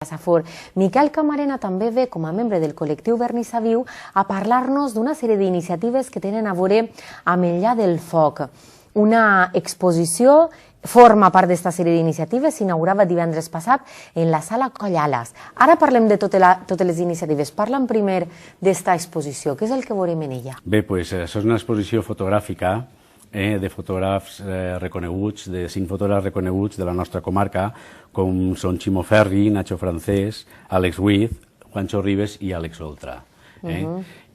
Safor. Miquel Camarena també ve com a membre del col·lectiu Vernissa Viu a parlar-nos d'una sèrie d'iniciatives que tenen a veure amb Enllà del foc. Una exposició forma part d'esta sèrie d'iniciatives, s'inaugurava divendres passat en la sala Collalas. Ara parlem de totes les iniciatives. Parlem primer d'esta exposició. Què és el que veurem en ella? Bé, doncs això és una exposició fotogràfica de fotògrafs reconeguts, de 5 fotògrafs reconeguts de la nostra comarca, com són Ximo Ferri, Nacho Francés, Àlex Huiz, Juancho Ribes i Àlex Oltra.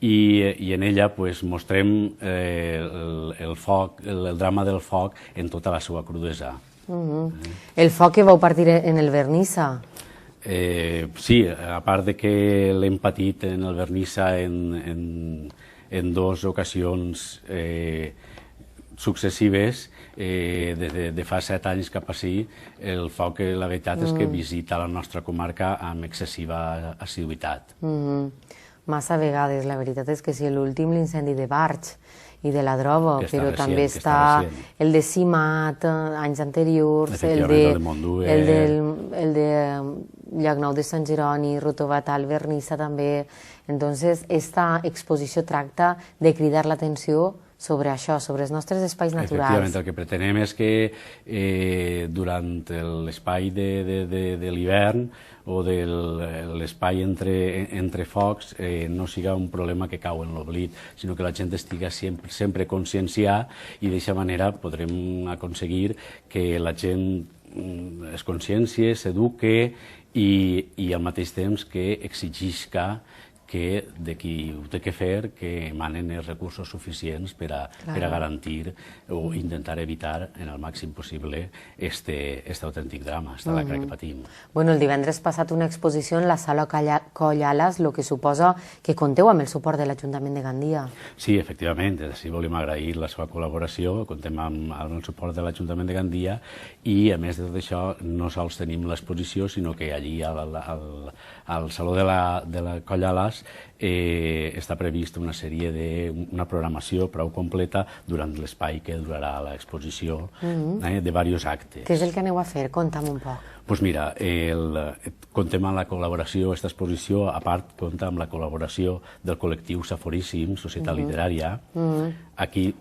I en ella mostrem el foc, el drama del foc en tota la seva crudesa. El foc que vau partir en el Vernissa. Sí, a part de que l'hem patit en el Vernissa en 2 ocasions successives, de fa 7 anys cap ací, el foc, la veritat és que visita la nostra comarca amb excessiva assiduïtat. Massa vegades, la veritat és que sí, l'últim l'incendi de Barx i de la Drobo, però també està el de Simat, anys anteriors, el de Llagnou de Sant Jeroni, Rotobatal, Vernissa també. Entonces, esta exposició tracta de cridar l'atenció sobre això, sobre els nostres espais naturals. Efectivament, el que pretenem és que durant l'espai de l'hivern o de l'espai entre focs no siga un problema que cau en l'oblit, sinó que la gent estigui sempre conscienciada i d'aquesta manera podrem aconseguir que la gent es consciencie, s'eduque i al mateix temps que exigisca que de qui ho té que fer, que emanen els recursos suficients per a garantir o intentar evitar en el màxim possible aquest autèntic drama, aquesta lacra que patim. Bueno, el divendres passat una exposició en la sala Collalas, el que suposa que compteu amb el suport de l'Ajuntament de Gandia. Sí, efectivament, així volem agrair la seva col·laboració, comptem amb el suport de l'Ajuntament de Gandia i, a més de tot això, no sols tenim l'exposició, sinó que allí al Saló de la Collalas està prevista una sèrie una programació prou completa durant l'espai que durarà l'exposició de diversos actes. Què és el que aneu a fer? Conta'm un poc. Doncs mira, comptem amb la col·laboració, aquesta exposició, a part, compta amb la col·laboració del col·lectiu Saforíssim, Societat Literària. Aquí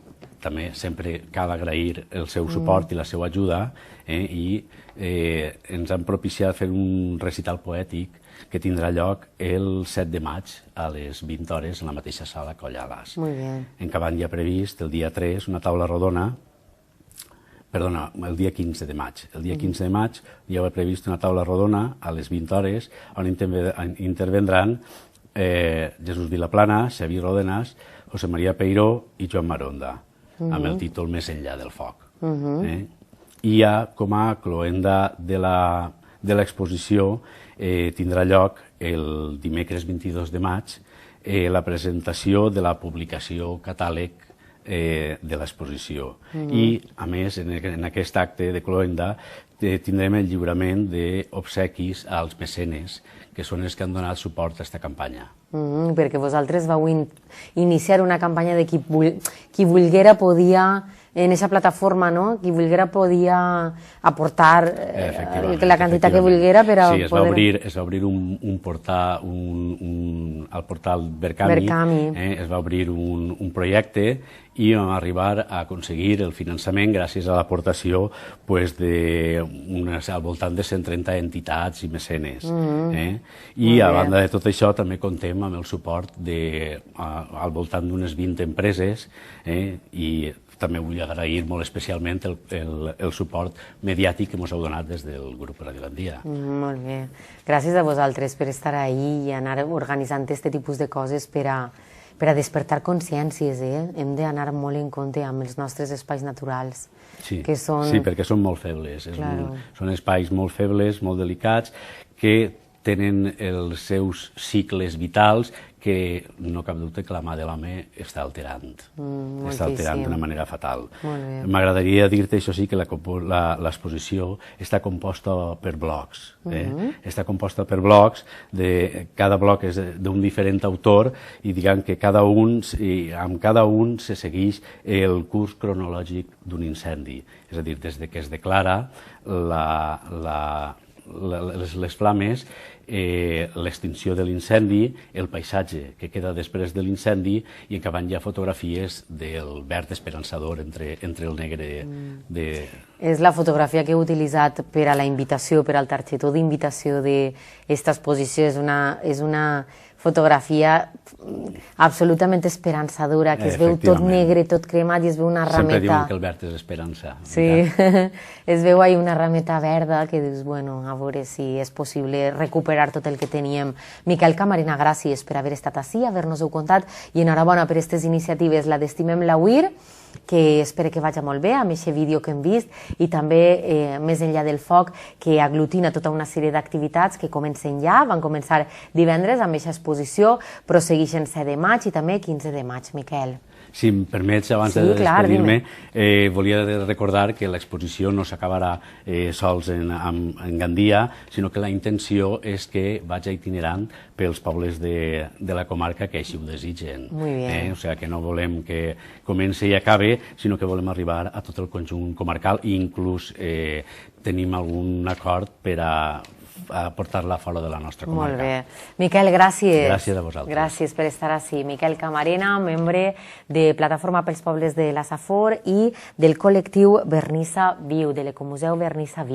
també sempre cal agrair el seu suport i la seva ajuda i ens han propiciat fer un recital poètic que tindrà lloc el 7 de maig a les 20 hores en la mateixa sala Collalas. Molt bé. En Cabant hi ha previst el dia 3 una taula rodona, perdona, el dia 15 de maig. El dia 15 de maig hi ha previst una taula rodona a les 20 hores on intervendran Jesús Vilaplana, Xavier Rodenas, José María Peiró i Joan Maronda, amb el títol Més enllà del foc. I hi ha com a cloenda de l'exposició tindrà lloc el dimecres 22 de maig la presentació de la publicació catàleg de l'exposició. I, a més, en aquest acte de cloenda tindrem el lliurament d'obsequis als mecenes, que són els que han donat suport a aquesta campanya. Perquè vosaltres vau iniciar una campanya de qui volguera podia, en aquesta plataforma, qui volguera podia aportar la quantitat que volguera per a poder... Sí, es va obrir un portal, al portal Verkami, es va obrir un projecte i vam arribar a aconseguir el finançament gràcies a l'aportació al voltant de 130 entitats i mecenes. I a banda de tot això també comptem amb el suport al voltant d'unes 20 empreses i també vull agrair molt especialment el suport mediàtic que ens heu donat des del grup Radio Gandia. Molt bé. Gràcies a vosaltres per estar ahí i anar organitzant aquest tipus de coses per a despertar consciències. Hem d'anar molt en compte amb els nostres espais naturals. Sí, perquè són molt febles. Són espais molt febles, molt delicats, que tenen els seus cicles vitals que no cap dubte que la mà de l'home està alterant. Està alterant d'una manera fatal. M'agradaria dir-te, això sí, que l'exposició està composta per blocs. Està composta per blocs, cada bloc és d'un diferent autor i diguem que amb cada un se segueix el curs cronològic d'un incendi. És a dir, des que es declara les flames l'extinció de l'incendi, el paisatge que queda després de l'incendi i acabant ja fotografies del verd esperançador entre el negre de... És la fotografia que he utilitzat per a la invitació, per al targetó d'invitació d'esta exposició. És una fotografia absolutament esperançadora, que es veu tot negre, tot cremat, i es veu una rameta... Sempre diuen que el verd és esperança. Sí, es veu ahí una rameta verda que dius, bueno, a veure si és possible recuperar tot el que teníem. Miquel Camarena, gràcies per haver estat ací, haver-nos-ho contat, i enhorabona per aquestes iniciatives, la d'Estimem la UIR, que espero que vagi molt bé amb aquest vídeo que hem vist, i també Més enllà del foc, que aglutina tota una sèrie d'activitats que comencen ja, van començar divendres amb aquesta exposició, però segueixen 7 de maig i també 15 de maig, Miquel. Si em permets, abans de despedir-me, volia recordar que l'exposició no s'acabarà sols en Gandia, sinó que la intenció és que vagi itinerant pels pobles de la comarca que així ho desitgen. O sigui, que no volem que comenci i acabe, sinó que volem arribar a tot el conjunt comarcal i inclús tenim algun acord per a portar-la fora de la nostra comarca. Molt bé. Miquel, gràcies. Gràcies a vosaltres. Gràcies per estar ací. Miquel Camarena, membre de Plataforma pels Pobles de la Safor i del col·lectiu Vernissa Viu, de l'Ecomuseu Vernissa Viu.